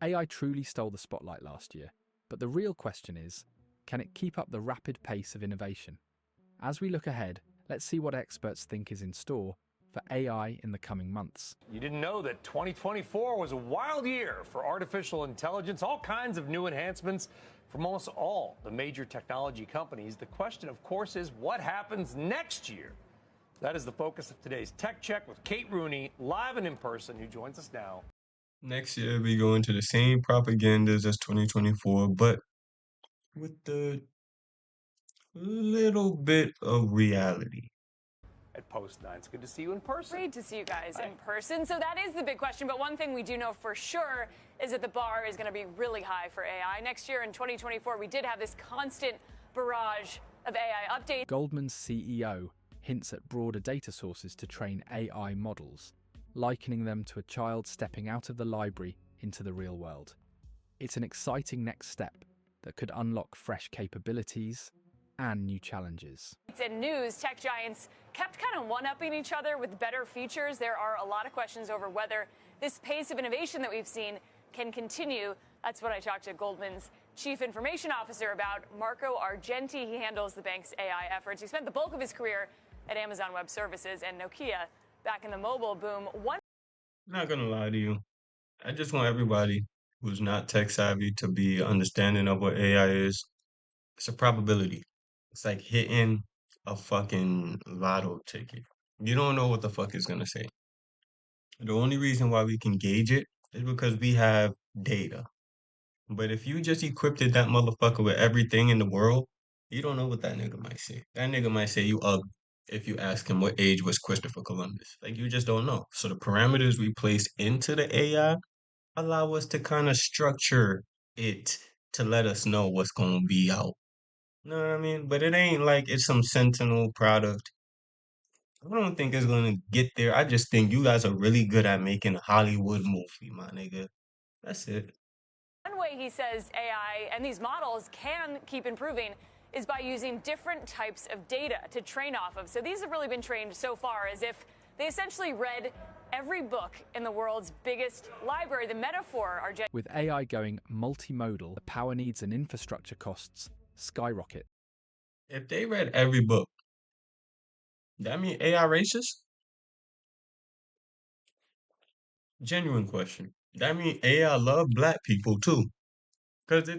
AI truly stole the spotlight last year, but the real question is, can it keep up the rapid pace of innovation? As we look ahead, let's see what experts think is in store for AI in the coming months. You didn't know that 2024 was a wild year for artificial intelligence, all kinds of new enhancements from almost all the major technology companies. The question, of course, is what happens next year? That is the focus of today's Tech Check with Kate Rooney, live and in person, who joins us now. Next year, we go into the same propagandas as 2024, but with a little bit of reality. At Post 9. It's good to see you in person. Great to see you guys in person. So that is the big question. But one thing we do know for sure is that the bar is going to be really high for AI. Next year in 2024, we did have this constant barrage of AI updates. Goldman's CEO hints at broader data sources to train AI models, likening them to a child stepping out of the library into the real world. It's an exciting next step that could unlock fresh capabilities and new challenges. In news, tech giants kept kind of one-upping each other with better features. There are a lot of questions over whether this pace of innovation that we've seen can continue. That's what I talked to Goldman's chief information officer about, Marco Argenti. He handles the bank's AI efforts. He spent the bulk of his career at Amazon Web Services and Nokia back in the mobile boom. I'm not gonna lie to you. I just want everybody who's not tech savvy to be understanding of what AI is. It's a probability. It's like hitting a fucking lotto ticket. You don't know what the fuck it's gonna say. The only reason why we can gauge it is because we have data. But if you just equipped that motherfucker with everything in the world, you don't know what that nigga might say. That nigga might say you ugly if you ask him what age was Christopher Columbus. Like, you just don't know. So the parameters we place into the AI allow us to kind of structure it to let us know what's going to be out. You know what I mean? But it ain't like it's some Sentinel product. I don't think it's going to get there. I just think you guys are really good at making a Hollywood movie, my nigga. That's it. One way he says AI and these models can keep improving is by using different types of data to train off of. So these have really been trained so far as if they essentially read every book in the world's biggest library. The metaphor, with AI going multimodal, the power needs and infrastructure costs skyrocket. If they read every book, that mean AI racist? Genuine question. That mean AI love black people too. Cause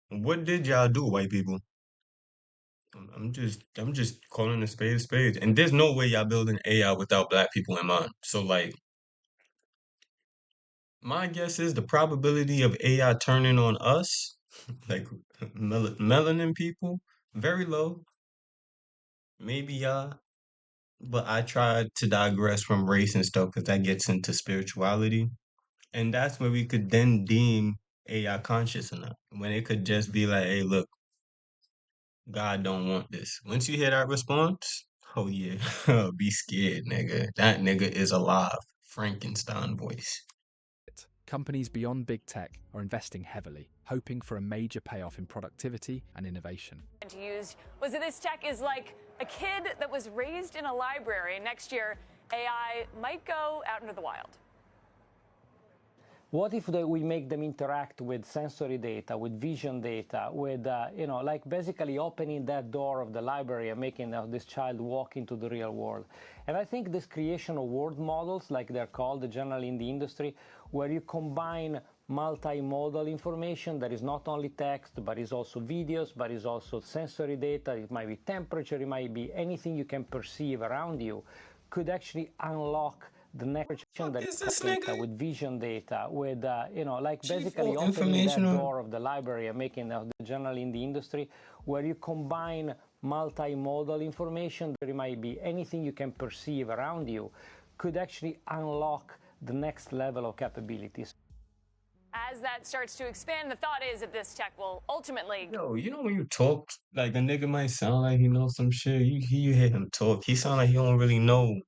what did y'all do, white people? I'm just calling a spade a spade. And there's no way y'all building AI without black people in mind. So like, my guess is the probability of AI turning on us, like melanin people, very low. Maybe y'all. But I tried to digress from race and stuff because that gets into spirituality. And that's where we could then deem AI conscious enough. When it could just be like, hey, look, God don't want this. Once you hear that response, oh yeah, be scared, nigga. That nigga is alive. Frankenstein voice. Companies beyond big tech are investing heavily, hoping for a major payoff in productivity and innovation. Was that this tech is like a kid that was raised in a library. Next year, AI might go out into the wild. What if we make them interact with sensory data, with vision data, with, like basically opening that door of the library and making this child walk into the real world? And I think this creation of world models, like they're called generally in the industry, where you combine multimodal information that is not only text, but is also videos, but is also sensory data, it might be temperature, it might be anything you can perceive around you, could actually unlock the next that is data with vision data, with like basically opening that door of the library and making generally in the industry where you combine multimodal information, there might be anything you can perceive around you, could actually unlock the next level of capabilities. As that starts to expand, the thought is that this tech will ultimately... Yo, you know when you talk, like a nigga might sound like he knows some shit. You hear him talk, he sound like he don't really know.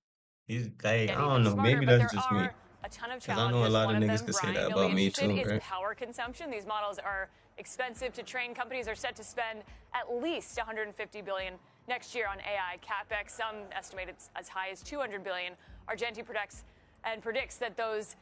He's like, I don't know, maybe that's just me. A ton of Because I know a lot of niggas could say that about me too, right? Power consumption. These models are expensive to train. Companies are set to spend at least $150 billion next year on AI capex. Some estimate it's as high as $200 billion. Argenti predicts that those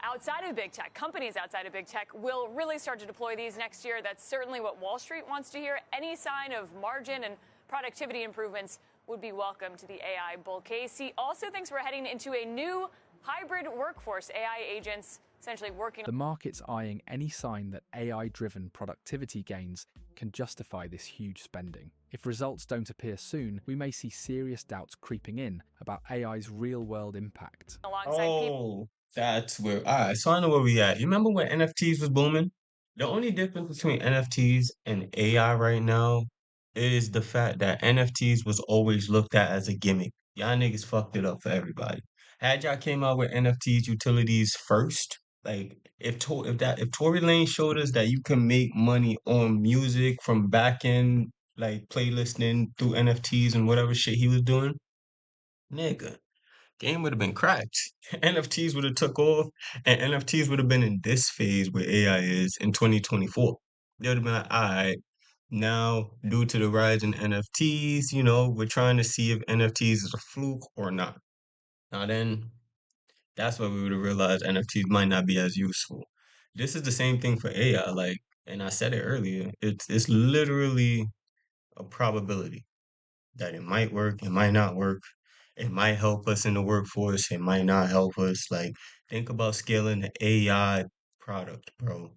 outside of big tech, companies outside of big tech, will really start to deploy these next year. That's certainly what Wall Street wants to hear. Any sign of margin and productivity improvements would be welcome to the AI bull case. He also thinks we're heading into a new hybrid workforce, AI agents essentially working. The market's eyeing any sign that AI-driven productivity gains can justify this huge spending. If results don't appear soon, we may see serious doubts creeping in about AI's real-world impact. Alongside people. Oh, that's where. All right, so I know where we at. You remember when NFTs was booming? The only difference between NFTs and AI right now is the fact that NFTs was always looked at as a gimmick. Y'all niggas fucked it up for everybody. Had y'all came out with NFTs utilities first, like if Tory Lane showed us that you can make money on music from back end, like playlisting through NFTs and whatever shit he was doing, nigga, game would have been cracked. NFTs would have took off, and NFTs would have been in this phase where AI is in 2024. They would have been like, all right, now due to the rise in NFTs, we're trying to see if NFTs is a fluke or not. Now then, that's where we would have realized NFTs might not be as useful. This is the same thing for AI, like, and I said it earlier. It's literally a probability that it might work, it might not work. It might help us in the workforce, it might not help us. Like, think about scaling the AI product, bro.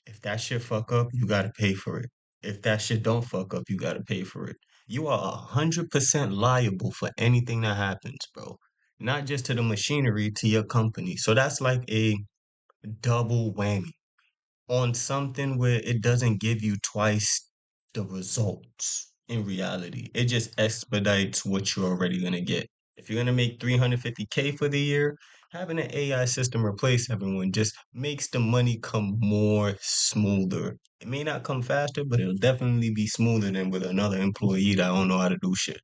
If that shit fuck up, you gotta pay for it. If that shit don't fuck up, you gotta pay for it. You are 100% liable for anything that happens, bro. Not just to the machinery, to your company. So that's like a double whammy on something where it doesn't give you twice the results in reality. It just expedites what you're already going to get. If you're going to make 350K for the year, having an AI system replace everyone just makes the money come more smoother. It may not come faster, but it'll definitely be smoother than with another employee that don't know how to do shit.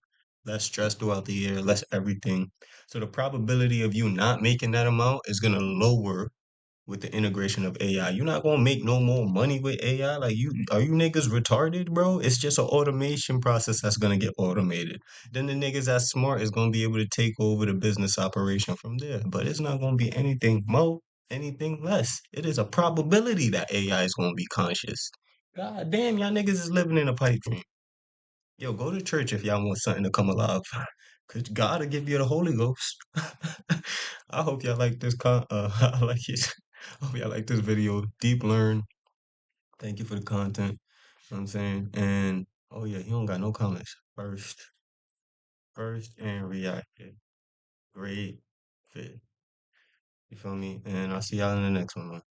Less stress throughout the year, less everything. So the probability of you not making that amount is going to lower with the integration of AI. You're not gonna make no more money with AI. Like, are you niggas retarded, bro? It's just an automation process that's gonna get automated. Then the niggas that's smart is gonna be able to take over the business operation from there. But it's not gonna be anything more, anything less. It is a probability that AI is gonna be conscious. God damn, y'all niggas is living in a pipe dream. Yo, go to church if y'all want something to come alive. Cause God will give you the Holy Ghost. I hope y'all like this I like it. I hope y'all like this video. Deep Learn. Thank you for the content. You know what I'm saying? And oh yeah, he don't got no comments. First and reacted. Great fit. You feel me? And I'll see y'all in the next one, man.